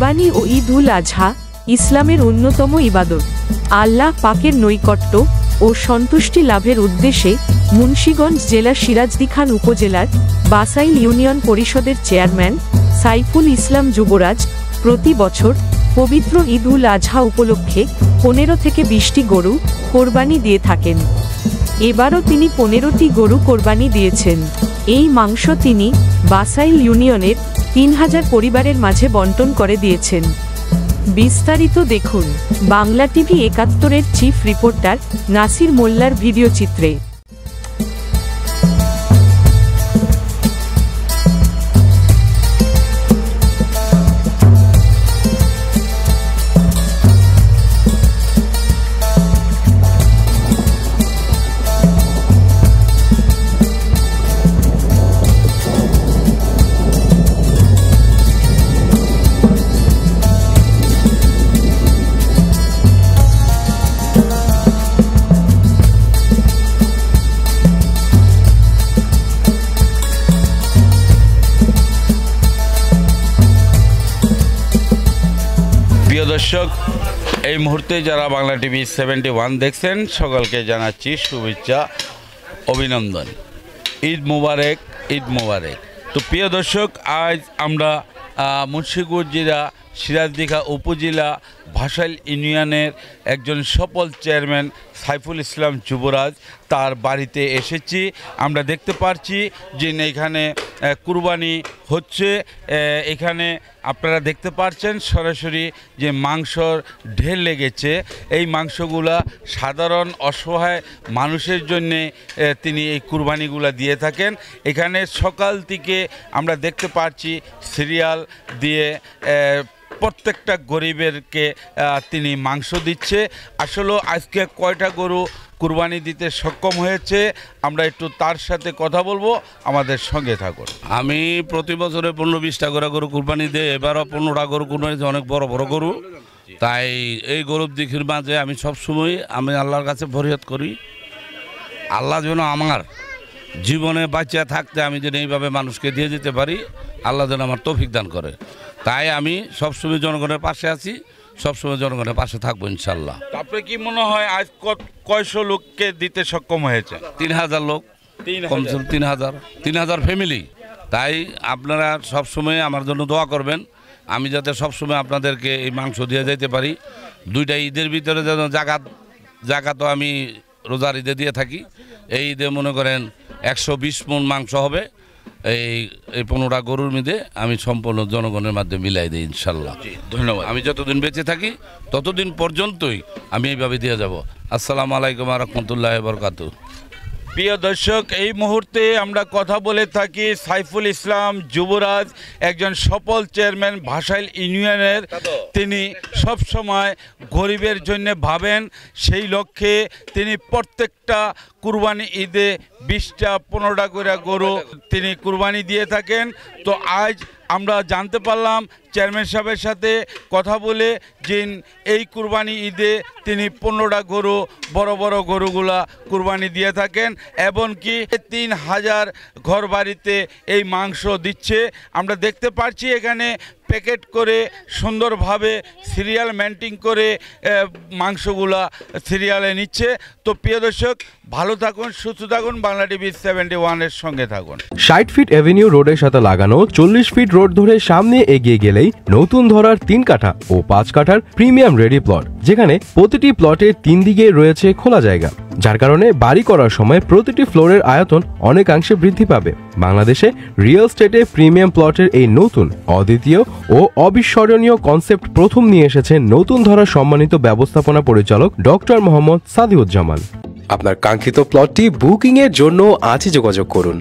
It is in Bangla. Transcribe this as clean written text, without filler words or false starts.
কোরবানি ও ঈদ উল আজহা ইসলামের অন্যতম ইবাদত। আল্লাহ পাকের নৈকট্য ও সন্তুষ্টি লাভের উদ্দেশ্যে মুন্সিগঞ্জ জেলার সিরাজদিখান উপজেলার বাসাইল ইউনিয়ন পরিষদের চেয়ারম্যান সাইফুল ইসলাম যুবরাজ প্রতি বছর পবিত্র ঈদ উল আজহা উপলক্ষে 15 থেকে 20টি গরু কোরবানি দিয়ে থাকেন। এবারও তিনি 15টি গরু কোরবানি দিয়েছেন। এই মাংস তিনি বাসাইল ইউনিয়নের 3000 পরিবারের মাঝে বন্টন করে দিয়েছেন। বিস্তারিত দেখুন বাংলা টিভি 71-এর চিফ রিপোর্টার নাসির মোল্লার ভিডিও চিত্রে। প্রিয় দর্শক, এই মুহূর্তে যারা বাংলা টিভি 71 দেখছেন সকলকে জানাচ্ছি শুভেচ্ছা, অভিনন্দন। ঈদ মুবারক, ঈদ মুবারক। তো প্রিয় দর্শক, আজ আমরা মুন্সিগঞ্জ জেলা সিরাজদিঘা উপজেলা বাসাইল ইউনিয়নের একজন সফল চেয়ারম্যান সাইফুল ইসলাম যুবরাজ তার বাড়িতে এসেছি। আমরা দেখতে পাচ্ছি যে এখানে কুরবানি হচ্ছে। এখানে আপনারা দেখতে পাচ্ছেন সরাসরি যে মাংসর ঢের লেগেছে। এই মাংসগুলা সাধারণ অসহায় মানুষের জন্যে তিনি এই কুরবানিগুলা দিয়ে থাকেন। এখানে সকাল থেকে আমরা দেখতে পাচ্ছি সিরিয়াল দিয়ে প্রত্যেকটা গরিবেরকে তিনি মাংস দিচ্ছে। আসলে আজকে কয়টা গরু কুরবানি দিতে সক্ষম হয়েছে আমরা একটু তার সাথে কথা বলবো, আমাদের সঙ্গে থাকুন। আমি প্রতি বছরে 15-20টা করে গরু কুরবানি দিই। এবারও 15টা গরু কুরবানি দিই, অনেক বড় বড় গরু। তাই এই গরুর দিকের মাঝে আমি সবসময় আল্লাহর কাছে ফরিয়াদ করি, আল্লাহ যেন আমার জীবনে বাঁচিয়া থাকতে আমি যেন এইভাবে মানুষকে দিয়ে দিতে পারি, আল্লাহ যেন আমার তৌফিক দান করে। তাই আমি সবসময় জনগণের পাশে আছি, সবসময় জনগণের পাশে থাকবো ইনশাল্লাহ। আপনার কি মনে হয় আজ কয়শো লোককে দিতে সক্ষম হয়েছে? 3000 লোক, কমসে কম 3000 ফ্যামিলি। তাই আপনারা সবসময় আমার জন্য দোয়া করবেন, আমি যাতে সবসময় আপনাদেরকে এই মাংস দিয়ে যেতে পারি। 2টা ঈদের ভিতরে যেন জাকাতও আমি রোজার ঈদে দিয়ে থাকি। এই ঈদে মনে করেন 120 মণ মাংস হবে। এই 15টা গরুর মধ্যে আমি সম্পূর্ণ জনগণের মাধ্যমে মিলাই দিই ইনশাল্লাহ। ধন্যবাদ। আমি যতদিন বেঁচে থাকি ততদিন পর্যন্তই আমি এইভাবে দিয়ে যাব। আসসালামু আলাইকুম ওয়া রাহমাতুল্লাহি ওয়া বারাকাতুহু। প্রিয় দর্শক, এই মুহূর্তে আমরা কথা বলে থাকি সাইফুল ইসলাম যুবরাজ, একজন সফল চেয়ারম্যান বাসাইল ইউনিয়নের। তিনি সবসময় গরিবের জন্য ভাবেন, সেই লক্ষ্যে তিনি প্রত্যেকটা কুরবানি ঈদে 20টা 15টা করে গরু তিনি কুরবানি দিয়ে থাকেন। তো আজ আমরা জানতে পারলাম চেয়ারম্যান সাহেবের সাথে কথা বলে যে এই কুরবানি ঈদে তিনি 15টা গরু, বড় বড় গরুগুলা কুরবানি দিয়ে থাকেন, এমনকি 3000 ঘর বাড়িতে এই মাংস দিচ্ছে। আমরা দেখতে পাচ্ছি এখানে প্যাকেট করে সুন্দরভাবে সিরিয়াল মেনটেন করে মাংসগুলা সিরিয়ালে নিচ্ছে। তো প্রিয় দর্শক, ভালো থাকুন, সুস্থ থাকুন, বাংলা টিভি 71-এর সঙ্গে থাকুন। 60 ফিট এভিনিউ রোডের সাথে লাগানো 40 ফিট রোড ধরে সামনে এগিয়ে গেলেই নতুন ধরার 3 কাঠা ও 5 কাঠার প্রিমিয়াম রেডি প্লট, যেখানে প্রতিটি প্লটের 3 দিকে রয়েছে খোলা জায়গা, যার কারণে বাড়ি করার সময় প্রতিটি ফ্লোরের আয়তন অনেকাংশে বৃদ্ধি পাবে। বাংলাদেশে রিয়েল এস্টেটে প্রিমিয়াম প্লটের এই নতুন, অদ্বিতীয় ও অবিস্মরণীয় কনসেপ্ট প্রথম নিয়ে এসেছেন নতুন ধরার সম্মানিত ব্যবস্থাপনা পরিচালক ডক্টর মোহাম্মদ সাদিউজ্জামান। আপনার কাঙ্ক্ষিত প্লটটি বুকিং এর জন্য আজই যোগাযোগ করুন।